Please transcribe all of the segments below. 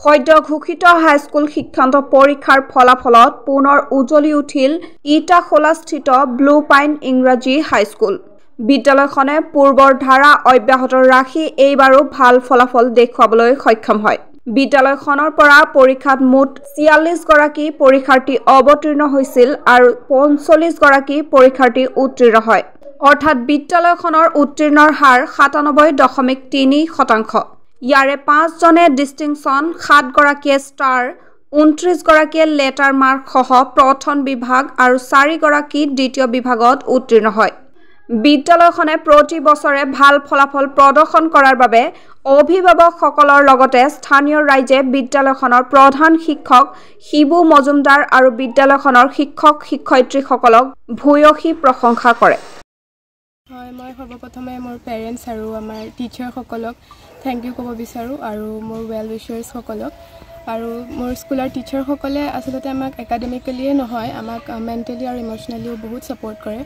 সদ্য ঘোষিত হাইস্কুল শিক্ষান্ত পৰীক্ষাৰ ফলাফলত পুনৰ উজ্বলি উঠিল ইটাখোলাস্থিত ব্লু পাইন ইংৰাজী হাইস্কুল। বিদ্যালয়খনে পূৰ্বৰ ধাৰা অব্যাহত ৰাখি এইবাৰো ভাল ফলাফল দেখুৱাবলৈ সক্ষম হয়। বিদ্যালয়খনৰ পৰা পৰীক্ষাত মুঠ ৪৬ গৰাকী পৰীক্ষাৰ্থী অৱতীৰ্ণ হৈছিল আৰু ৪৫ গৰাকী পৰীক্ষাৰ্থী উত্তীৰ্ণ হয়। অৰ্থাৎ বিদ্যালয়খনৰ উত্তীৰ্ণৰ হাৰ ৯৭.৩%। ইয়াৰে ৫ জনে ডিষ্টিংশ্যন, ৭ গৰাকীয়ে ষ্টাৰ, ২৯ গৰাকীয়ে লেটাৰ মাৰ্ক সহ প্ৰথম বিভাগ আৰু ৪ গৰাকী দ্বিতীয় বিভাগত উত্তীৰ্ণ হয়। বিদ্যালয়খনে প্ৰতি বছৰে ভাল ফলাফল প্ৰদৰ্শন কৰাৰ বাবে অভিভাৱকসকলৰ লগতে স্থানীয় ৰাইজে বিদ্যালয়খনৰ প্ৰধান শিক্ষক শিবু মজুমদাৰ আৰু বিদ্যালয়খনৰ শিক্ষক-শিক্ষয়িত্ৰীসকলক ভূয়সী প্ৰশংসা কৰে। হয়, মই সৰ্বপ্ৰথমে মোৰ পেৰেণ্টছ আৰু আমাৰ টিচাৰসকলক থেংক ইউ ক'ব বিচাৰোঁ আৰু মোৰ ৱেল উইচাৰ্ছসকলক। আৰু মোৰ স্কুলৰ টিচাৰসকলে আচলতে আমাক একাডেমিকেলিয়ে নহয়, আমাক মেণ্টেলি আৰু ইম'চনেলিও বহুত ছাপৰ্ট কৰে।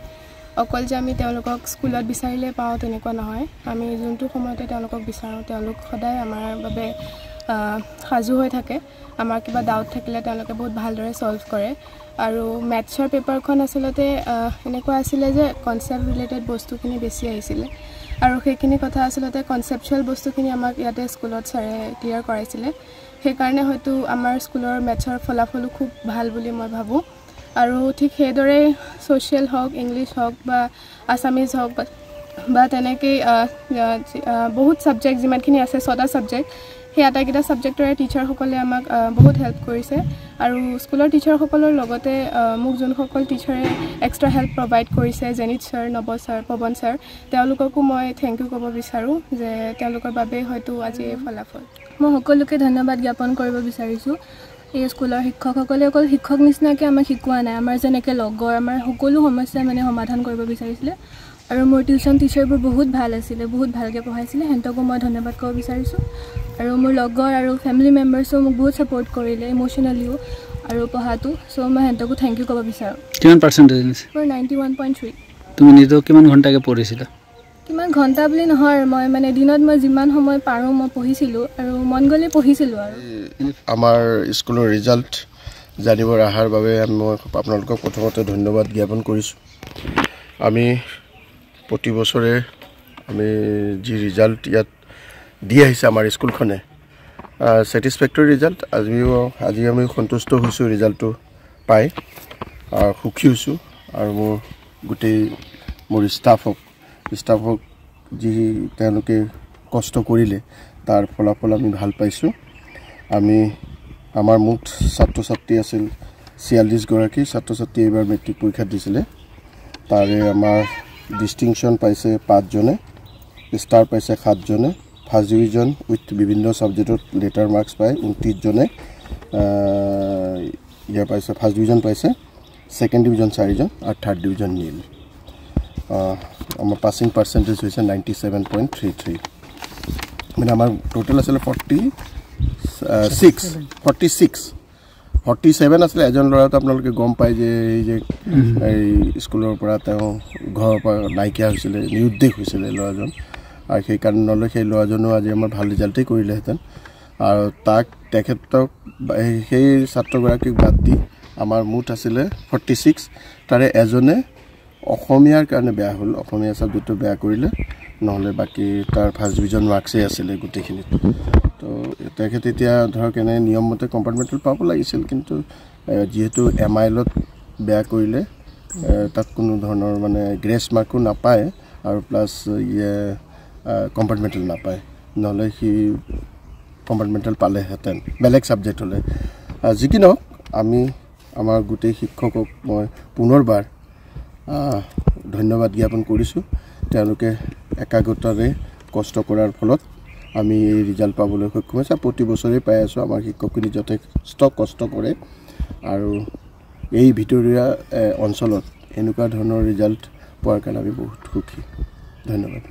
অকল যে আমি তেওঁলোকক স্কুলত বিচাৰিলে পাওঁ তেনেকুৱা নহয়, আমি যোনটো সময়তে তেওঁলোকক বিচাৰোঁ তেওঁলোক সদায় আমাৰ বাবে সাজু হৈ থাকে। আমাৰ কিবা ডাউট থাকিলে তেওঁলোকে বহুত ভালদৰে ছল্ভ কৰে। আৰু মেথছৰ পেপাৰখন আচলতে এনেকুৱা আছিলে যে কনচেপ্ট ৰিলেটেড বস্তুখিনি বেছি আহিছিলে আৰু সেইখিনি কথা আচলতে কনচেপচুৱেল বস্তুখিনি আমাক ইয়াতে স্কুলত ছাৰে ক্লিয়াৰ কৰাইছিলে। সেইকাৰণে হয়তো আমাৰ স্কুলৰ মেথছৰ ফলাফলো খুব ভাল বুলি মই ভাবোঁ। আৰু ঠিক সেইদৰে ছ'চিয়েল হওক, ইংলিছ হওক বা আছামিজ হওক বা তেনেকেই বহুত ছাবজেক্ট যিমানখিনি আছে ৬টা ছাবজেক্ট, সেই আটাইকেইটা ছাবজেক্টৰে টিচাৰসকলে আমাক বহুত হেল্প কৰিছে। আৰু স্কুলৰ টিচাৰসকলৰ লগতে মোক যোনসকল টিচাৰে এক্সট্ৰা হেল্প প্ৰভাইড কৰিছে, জেনিত ছাৰ, নৱ ছাৰ, পৱন ছাৰ, তেওঁলোককো মই থেংক ইউ ক'ব বিচাৰোঁ যে তেওঁলোকৰ বাবেই হয়তো আজি এই ফলাফল। মই সকলোকে ধন্যবাদ জ্ঞাপন কৰিব বিচাৰিছোঁ। এই স্কুলৰ শিক্ষকসকলে অকল শিক্ষক নিচিনাকৈ আমাক শিকোৱা নাই, আমাৰ যেনেকৈ লগৰ, আমাৰ সকলো সমস্যা সমাধান কৰিব বিচাৰিছিলে। আৰু মোৰ টিউশ্যন টিচাৰবোৰ বহুত ভাল আছিলে, বহুত ভালকৈ পঢ়াইছিলে, সিহঁতকো মই ধন্যবাদ ক'ব বিচাৰিছোঁ। আৰু মোৰ লগৰ আৰু ফেমিলি মেম্বাৰ্ছেও মোক বহুত ছাপোৰ্ট কৰিলে ইম'চনেলিও আৰু পঢ়াটো, চ' মই সিহঁতকো থেংক ইউ ক'ব বিচাৰোঁ। কিমান পাৰ্চেণ্টেজ? মোৰ 91.3। তুমি নিজেও কিমান ঘণ্টাকৈ পঢ়িছিলা? কিমান ঘণ্টা বুলি নহয়, মই দিনত মই যিমান সময় পাৰোঁ মই পঢ়িছিলোঁ আৰু মন গ'লে পঢ়িছিলোঁ। আৰু আমাৰ স্কুলৰ ৰিজাল্ট জানিব অহাৰ বাবে মই আপোনালোকক প্ৰথমতে ধন্যবাদ জ্ঞাপন কৰিছোঁ। আমি প্ৰতি বছৰে আমি যি ৰিজাল্ট ইয়াত দি আহিছে আমাৰ স্কুলখনে ছেটিছফেক্টৰী ৰিজাল্ট, আজি আমি সন্তুষ্ট হৈছোঁ ৰিজাল্টটো পাই, সুখী হৈছোঁ। আৰু মোৰ ষ্টাফক যি তেওঁলোকে কষ্ট কৰিলে তাৰ ফলাফল আমি ভাল পাইছোঁ। আমাৰ মুঠ ছাত্ৰ ছাত্ৰী আছিল ৪৬ গৰাকী ছাত্ৰ ছাত্ৰী এইবাৰ মেট্ৰিক পৰীক্ষা দিছিলে। তাৰে আমাৰ ডিষ্টিংশ্যন পাইছে ৫ জনে, ষ্টাৰ পাইছে ৭ জনে, ফাৰ্ষ্ট ডিভিজন উইথ বিভিন্ন ছাবজেক্টত লেটাৰ মাৰ্কছ পায় ২৯ জনে ইয়াৰ পাইছে, ফাৰ্ষ্ট ডিভিজন পাইছে, ছেকেণ্ড ডিভিজন ৪ জন আৰু থাৰ্ড ডিভিজন নীল। আমাৰ পাছিং পাৰ্চেণ্টেজ হৈছে 97.33। আমাৰ টোটেল আছিলে 47 আছিলে। এজন ল'ৰাটো আপোনালোকে গম পায় যে এই স্কুলৰ পৰা তেওঁ ঘৰৰ পৰা নাইকিয়া হৈছিলে, নিৰুদ্দেশ হৈছিলে ল'ৰাজন, আৰু সেইকাৰণলৈ সেই ল'ৰাজনো আজি আমাৰ ভাল ৰিজাল্টেই কৰিলেহেঁতেন। আৰু তেখেতক সেই ছাত্ৰগৰাকীক বাদ দি আমাৰ মুঠ আছিলে 46, তাৰে এজনে অসমীয়াৰ কাৰণে বেয়া হ'ল, অসমীয়া ছাবজেক্টটো বেয়া কৰিলে, নহ'লে বাকী তাৰ ফাৰ্ষ্ট ডিভিজন মাৰ্কছেই আছিলে গোটেইখিনিত। তো তেখেতে এতিয়া ধৰক এনে নিয়মমতে কম্পাৰ্টমেণ্টেল পাব লাগিছিল, কিন্তু যিহেতু MILত বেয়া কৰিলে তাত কোনো ধৰণৰ গ্ৰেছ মাৰ্কো নাপায় আৰু প্লাছ কম্পাৰ্টমেণ্টেল নাপায়, নহ'লে সি কম্পাৰ্টমেণ্টেল পালেহেঁতেন বেলেগ ছাবজেক্ট হ'লে। যি কি নহওক, আমি আমাৰ গোটেই শিক্ষকক মই পুনৰবাৰ ধন্যবাদ জ্ঞাপন কৰিছোঁ। তেওঁলোকে একাগ্ৰতাৰে কষ্ট কৰাৰ ফলত আমি এই ৰিজাল্ট পাবলৈ সক্ষম হৈছোঁ। প্ৰতি বছৰেই পাই আছোঁ। আমাৰ শিক্ষকখিনি যথেষ্ট কষ্ট কৰে আৰু এই ভিতৰুৱা অঞ্চলত এনেকুৱা ধৰণৰ ৰিজাল্ট পোৱাৰ কাৰণে আমি বহুত সুখী। ধন্যবাদ।